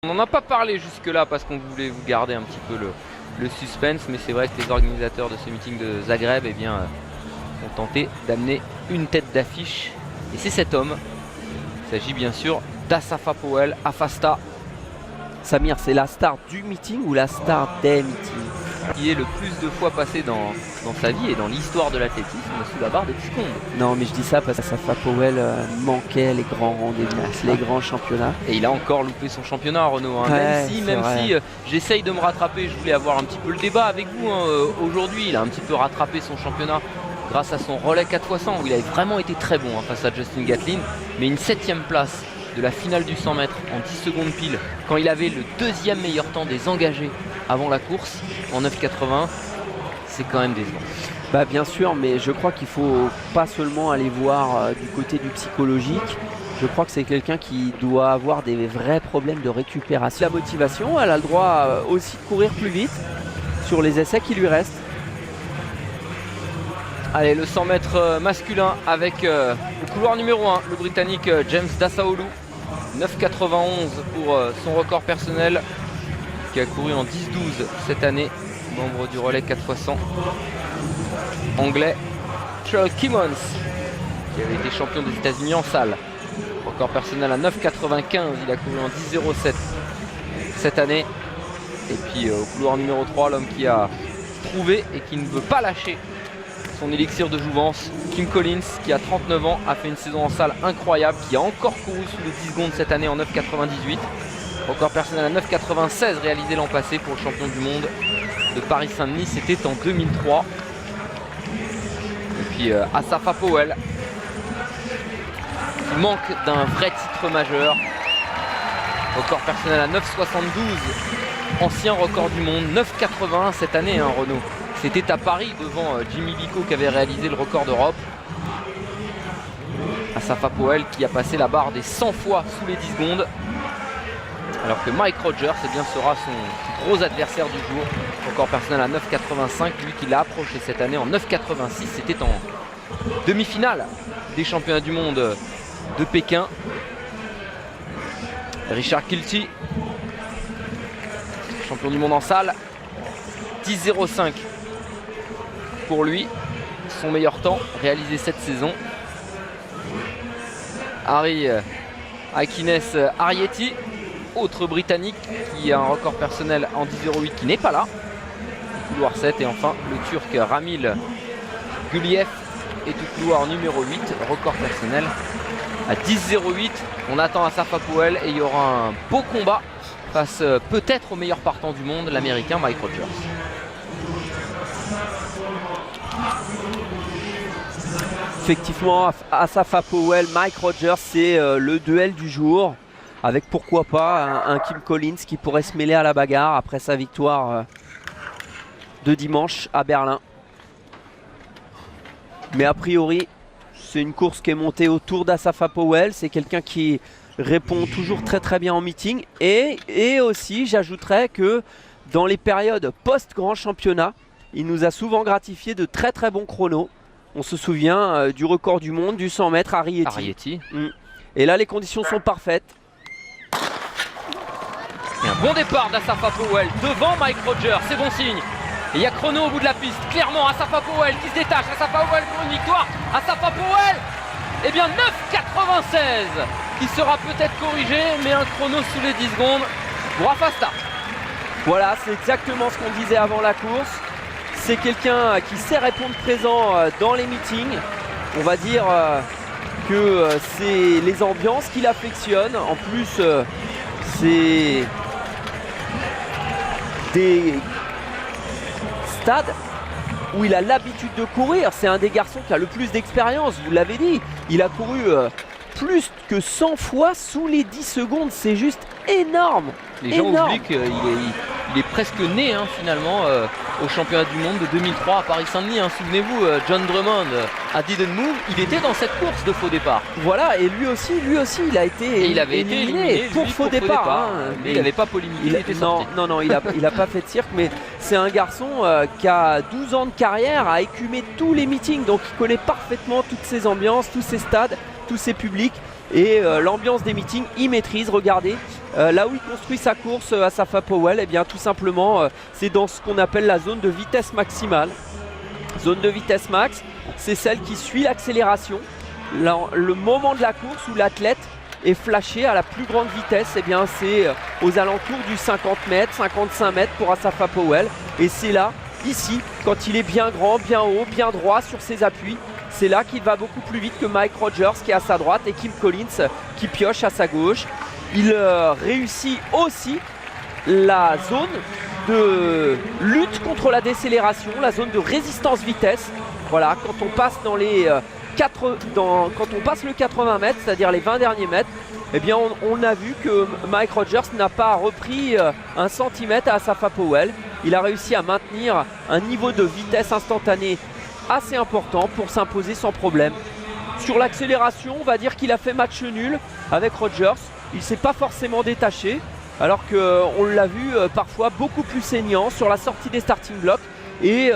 On n'en a pas parlé jusque-là parce qu'on voulait vous garder un petit peu le suspense, mais c'est vrai que les organisateurs de ce meeting de Zagreb ont tenté d'amener une tête d'affiche. Et c'est cet homme. Il s'agit bien sûr d'Asafa Powell, Afasta. Samir, c'est la star du meeting ou la star des meetings? Qui est le plus de fois passé dans sa vie et dans l'histoire de l'athlétisme sous la barre des 10 secondes. Non, mais je dis ça parce qu'Asafa Powell manquait les grands rendez-vous, les grands championnats. Et il a encore loupé son championnat, Renaud. Hein. Ouais, même si j'essaye de me rattraper, je voulais avoir un petit peu le débat avec vous. Hein. Aujourd'hui, il a un petit peu rattrapé son championnat grâce à son relais 4x100 où il avait vraiment été très bon face à Justin Gatlin. Mais une 7ème place de la finale du 100 mètres en 10 secondes pile, quand il avait le 2e meilleur temps des engagés avant la course en 9,80, c'est quand même décevant. Bah bien sûr, mais je crois qu'il faut pas seulement aller voir du côté du psychologique. Je crois que c'est quelqu'un qui doit avoir des vrais problèmes de récupération. La motivation, elle a le droit aussi de courir plus vite sur les essais qui lui restent. Allez, le 100 mètres masculin avec le couloir numéro 1, le Britannique James Dasaolu. 9,91 pour son record personnel, qui a couru en 10-12 cette année, membre du relais 4x100 anglais. Charles Kimmons, qui avait été champion des États-Unis en salle, record personnel à 9,95, il a couru en 10,07 cette année. Et puis au couloir numéro 3, l'homme qui a prouvé et qui ne veut pas lâcher son élixir de jouvence, Kim Collins, qui a 39 ans, a fait une saison en salle incroyable, qui a encore couru sous les 10 secondes cette année en 9,98. Record personnel à 9,96 réalisé l'an passé pour le champion du monde de Paris-Saint-Denis, c'était en 2003. Et puis Asafa Powell, qui manque d'un vrai titre majeur. Record personnel à 9,72, ancien record du monde, 9,81 cette année, hein, Renaud. C'était à Paris devant Jimmy Vico qui avait réalisé le record d'Europe. Asafa Powell qui a passé la barre des 100 fois sous les 10 secondes. Alors que Mike Rogers sera son plus gros adversaire du jour. Record personnel à 9,85. Lui qui l'a approché cette année en 9,86. C'était en demi-finale des championnats du monde de Pékin. Richard Kilty, champion du monde en salle. 10,05 pour lui, son meilleur temps réalisé cette saison. Harry Akines Arietti, autre Britannique qui a un record personnel en 10,08 qui n'est pas là. Couloir 7 et enfin le Turc Ramil Guliev est au couloir numéro 8, record personnel à 10,08. On attend Asafa Powell et il y aura un beau combat face peut-être au meilleur partant du monde, l'américain Mike Rogers. Effectivement, Asafa Powell, Mike Rogers, c'est le duel du jour. Avec pourquoi pas un Kim Collins qui pourrait se mêler à la bagarre après sa victoire de dimanche à Berlin. Mais a priori, c'est une course qui est montée autour d'Asafa Powell. C'est quelqu'un qui répond toujours très bien en meeting. Et aussi, j'ajouterais que dans les périodes post-grand championnat, il nous a souvent gratifié de très bons chronos. On se souvient du record du monde du 100 mètres Arietti. Et là, les conditions sont parfaites. Et un bon départ d'Asafa Powell devant Mike Rogers, c'est bon signe. Et il y a chrono au bout de la piste, clairement Asafa Powell qui se détache, Asafa Powell pour une victoire, Asafa Powell, eh bien 9,96 qui sera peut-être corrigé, mais un chrono sous les 10 secondes pour Afasta. Voilà, c'est exactement ce qu'on disait avant la course. C'est quelqu'un qui sait répondre présent dans les meetings. On va dire que c'est les ambiances qu'il affectionne. En plus, c'est des stades où il a l'habitude de courir. C'est un des garçons qui a le plus d'expérience, vous l'avez dit. Il a couru plus que 100 fois sous les 10 secondes. C'est juste énorme. Les gens oublient qu'il est presque né finalement au championnat du monde de 2003 à Paris-Saint-Denis. Souvenez-vous, John Drummond à Didn't Move, il était dans cette course de faux départ. Voilà, et lui aussi il a été il avait été éliminé pour faux départ. Mais il n'avait pas polémiqué, il était sorti. Non, il a pas fait de cirque, mais c'est un garçon qui a 12 ans de carrière, a écumé tous les meetings, donc il connaît parfaitement toutes ces ambiances, tous ces stades, tous ces publics. Et l'ambiance des meetings, il maîtrise, regardez. Là où il construit sa course à Asafa Powell, et bien tout simplement c'est dans ce qu'on appelle la zone de vitesse maximale. Zone de vitesse max, c'est celle qui suit l'accélération. Le moment de la course où l'athlète est flashé à la plus grande vitesse, et bien c'est aux alentours du 50 mètres, 55 mètres pour Asafa Powell. Et c'est là, ici, quand il est bien grand, bien haut, bien droit sur ses appuis, c'est là qu'il va beaucoup plus vite que Mike Rogers qui est à sa droite et Kim Collins qui pioche à sa gauche. Il réussit aussi la zone de lutte contre la décélération, la zone de résistance vitesse. Voilà, quand on passe dans les quand on passe le 80 mètres, c'est-à-dire les 20 derniers mètres, eh bien on a vu que Mike Rogers n'a pas repris 1 centimètre à Asafa Powell. Il a réussi à maintenir un niveau de vitesse instantané assez important pour s'imposer sans problème. Sur l'accélération, on va dire qu'il a fait match nul avec Rogers. Il ne s'est pas forcément détaché, alors qu'on l'a vu parfois beaucoup plus saignant sur la sortie des starting blocks et